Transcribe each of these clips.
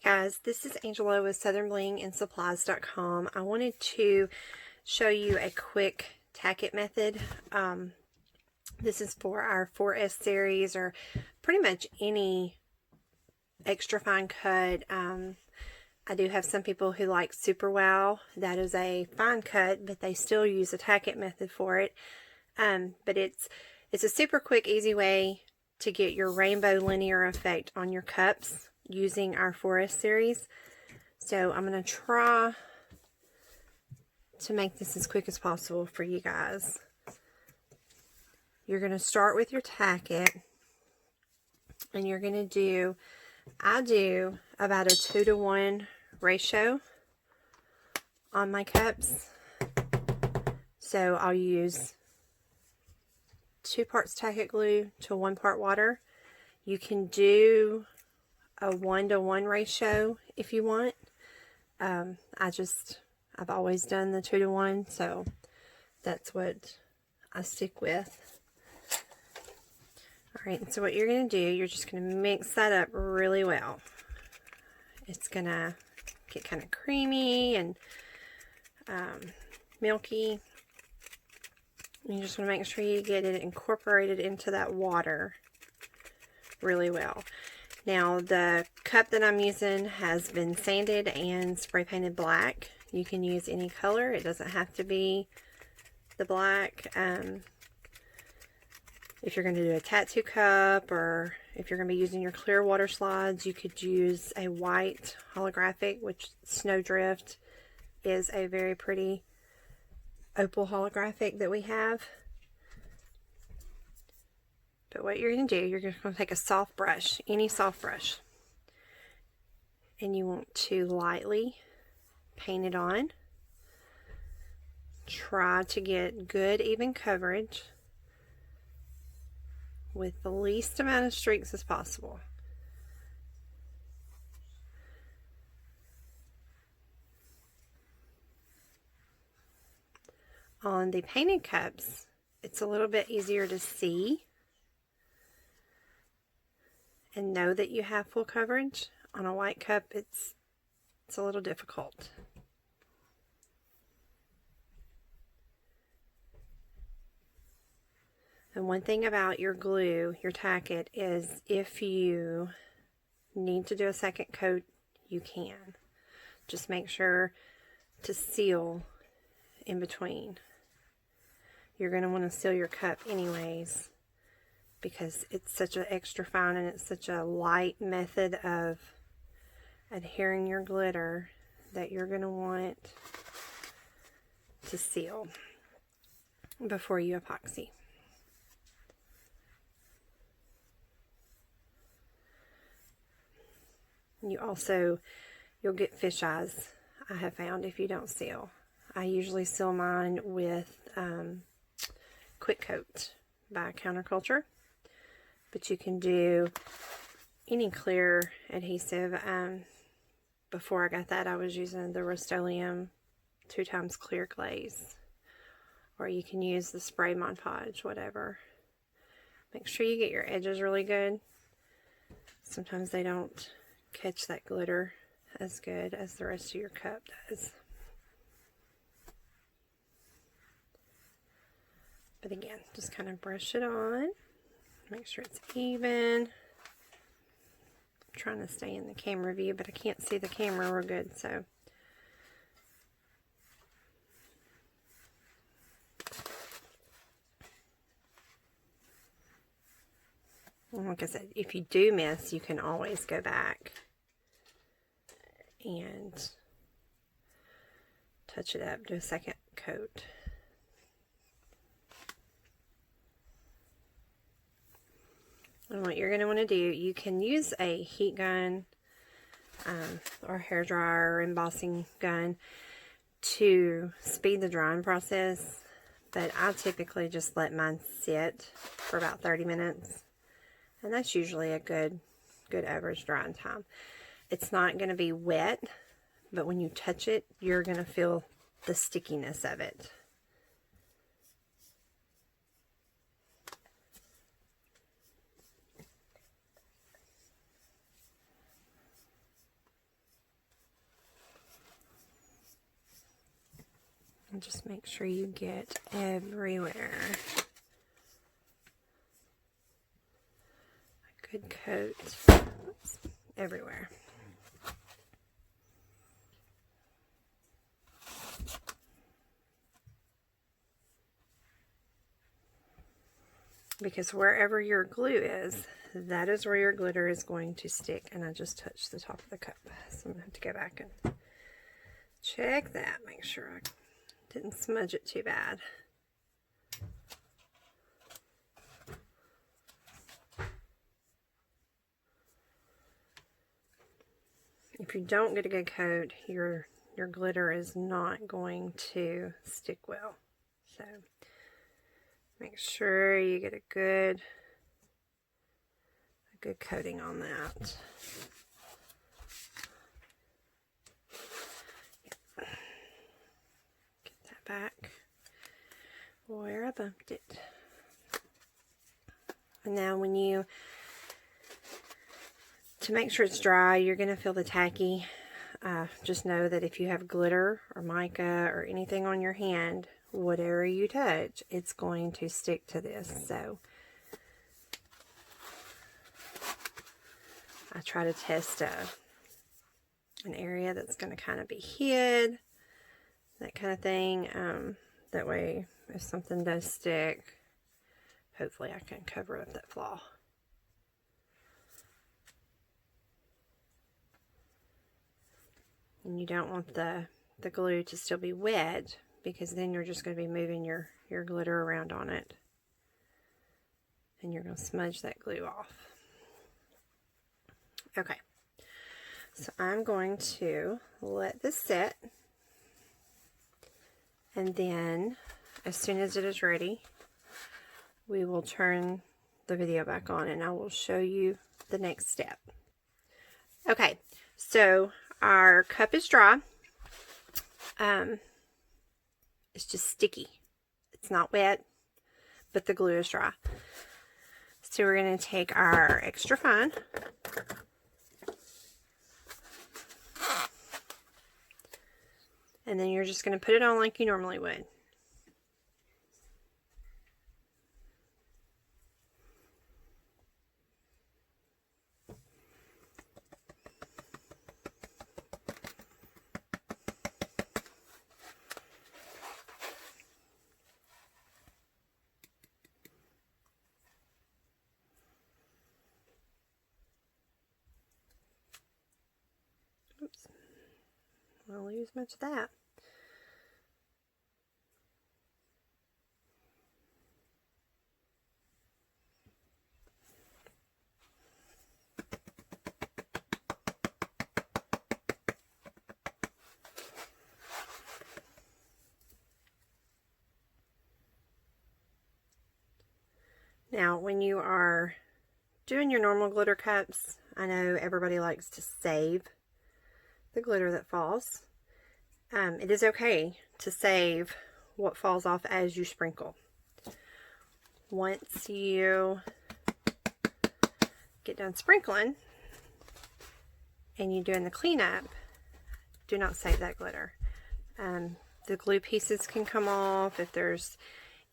guys, this is Angela with southernblingandSupplies.com. I wanted to show you a quick Tack It method. This is for our 4S series or pretty much any extra fine cut. I do have some people who like Super Wow. That is a fine cut, but they still use a Tack It method for it. But it's a super quick, easy way to get your rainbow linear effect on your cups using our 4S series. So I'm going to try to make this as quick as possible for you guys. You're going to start with your Tack It, and you're going to do, I do about a 2-to-1 ratio on my cups. So I'll use 2 parts Tack It glue to 1 part water. You can do a 1-to-1 ratio if you want. I've always done the 2-to-1, so that's what I stick with. Alright, so what you're going to do, you're just going to mix that up really well. It's going to get kind of creamy and milky. You just want to make sure you get it incorporated into that water really well. Now, the cup that I'm using has been sanded and spray painted black. You can use any color. It doesn't have to be the black. If you're going to do a tattoo cup, or if you're going to be using your clear water slides, you could use a white holographic, which Snowdrift is a very pretty opal holographic that we have. But what you're going to do, you're just going to take a soft brush, any soft brush, and you want to lightly paint it on. Try to get good even coverage with the least amount of streaks as possible. On the painted cups, it's a little bit easier to see and know that you have full coverage. On a white cup, it's a little difficult. And one thing about your glue, your Tack It, is if you need to do a second coat, you can. Just make sure to seal in between. You're going to want to seal your cup anyways, because it's such an extra fine and it's such a light method of adhering your glitter that you're going to want to seal before you epoxy. You'll get fish eyes, I have found, if you don't seal. I usually seal mine with Quick Coat by Counterculture. But you can do any clear adhesive. Before I got that, I was using the Rust-Oleum 2x clear glaze. Or you can use the spray Mod Podge, whatever. Make sure you get your edges really good. Sometimes they don't catch that glitter as good as the rest of your cup does. But again, just kind of brush it on. Make sure it's even. I'm trying to stay in the camera view, but I can't see the camera real good, so. Like I said, if you do miss, you can always go back and touch it up, do a second coat. And what you're going to want to do, you can use a heat gun or hair dryer or embossing gun to speed the drying process, but I typically just let mine sit for about 30 minutes, and that's usually a good average drying time. It's not going to be wet, but when you touch it, you're going to feel the stickiness of it. Just make sure you get everywhere. A good coat. Oops, everywhere. Because wherever your glue is, that is where your glitter is going to stick. And I just touched the top of the cup, so I'm going to have to go back and check that. Make sure I didn't smudge it too bad. If you don't get a good coat, your glitter is not going to stick well. So make sure you get a good coating on that. Get that back where I bumped it. And now to make sure it's dry, you're going to feel the tacky. Just know that if you have glitter or mica or anything on your hand, whatever you touch, it's going to stick to this. So I try to test an area that's going to kind of be hid, that kind of thing. That way, if something does stick, hopefully I can cover up that flaw. And you don't want the glue to still be wet, because then you're just going to be moving your glitter around on it. And you're going to smudge that glue off. Okay. So I'm going to let this sit. And then, as soon as it is ready, we will turn the video back on and I will show you the next step. Okay, so our cup is dry. It's just sticky. It's not wet, but the glue is dry. So we're going to take our extra fine. And then you're just going to put it on like you normally would. Oops. I don't use much of that. Now, when you are doing your normal glitter cups, I know everybody likes to save the glitter that falls. It is okay to save what falls off as you sprinkle. Once you get done sprinkling and you're doing the cleanup, do not save that glitter. The glue pieces can come off. If there's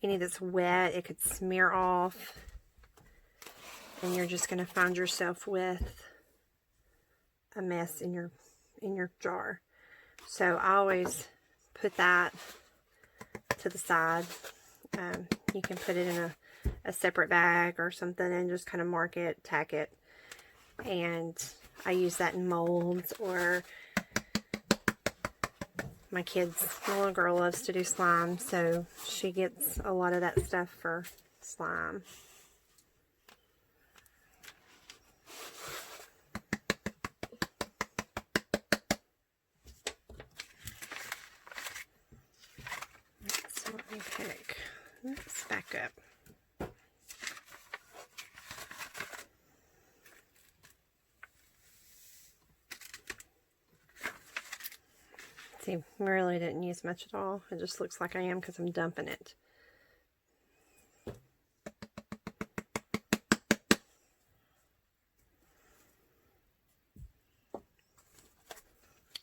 any that's wet, it could smear off, and you're just going to find yourself with a mess in your jar. So I always put that to the side. You can put it in a separate bag or something and just kind of mark it, tack it, and I use that in molds, or my little girl loves to do slime, so she gets a lot of that stuff for slime. So let me pick this back up. See, I really didn't use much at all. It just looks like I am because I'm dumping it.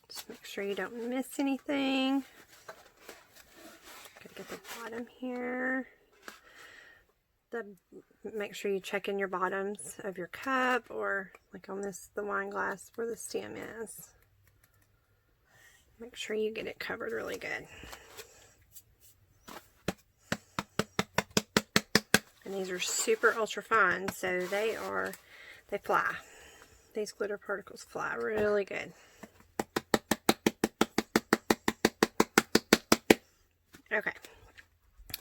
Just make sure you don't miss anything. the bottom here. Make sure you check in your bottoms of your cup, or like on the wine glass where the stem is. Make sure you get it covered really good. And these are super ultra fine, so they fly. These glitter particles fly really good. Okay,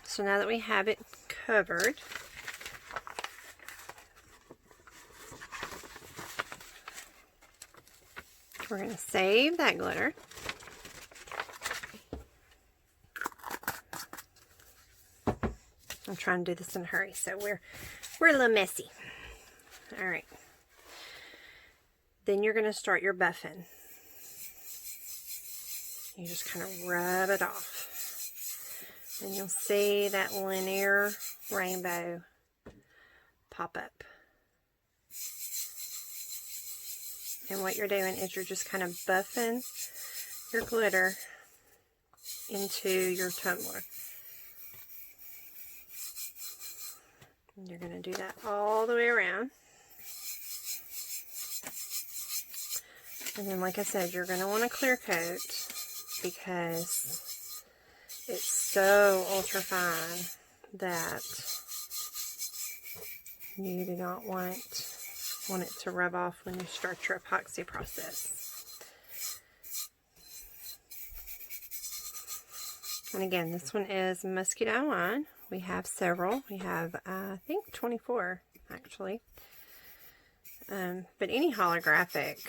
so now that we have it covered, we're going to save that glitter. I'm trying to do this in a hurry, so we're a little messy. All right. Then you're going to start your buffing. You just kind of rub it off. And you'll see that linear rainbow pop up. And what you're doing is you're just kind of buffing your glitter into your tumbler. And you're going to do that all the way around. And then, like I said, you're going to want a clear coat because it's so ultra fine that you do not want it to rub off when you start your epoxy process. And again, this one is Muscadine Wine. We have several. We have, I think, 24 actually. But any holographic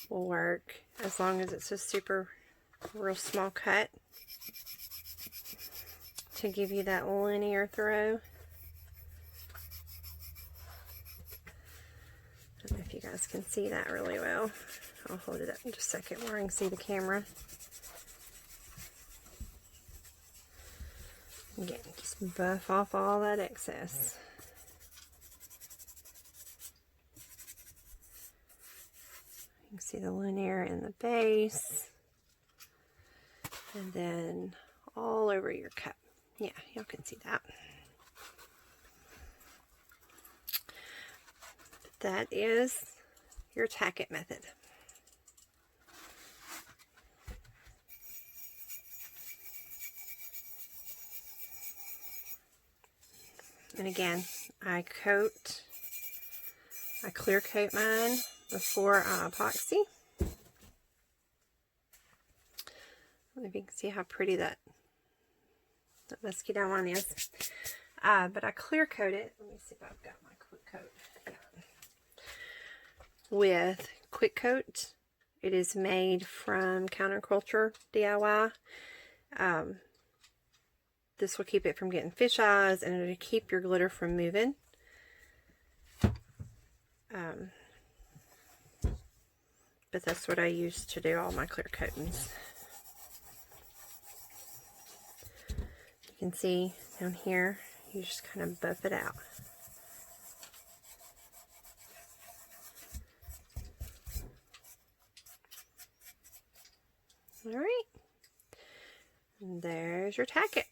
will work as long as it's a super real small cut to give you that linear throw. I don't know if you guys can see that really well. I'll hold it up in just a second where I can see the camera. Again, just buff off all that excess. You can see the linear in the base. And then all over your cup. Yeah, y'all can see that. That is your Tack It method. And again, I clear coat mine before I epoxy. I don't know if you can see how pretty that Muscadine Wine is. But I clear coat it. Let me see if I've got my quick coat. With Quick Coat. It is made from Counterculture DIY. This will keep it from getting fish eyes, and it'll keep your glitter from moving. But that's what I use to do all my clear coatings. You can see down here, you just kind of buff it out. All right, and there's your Tack It.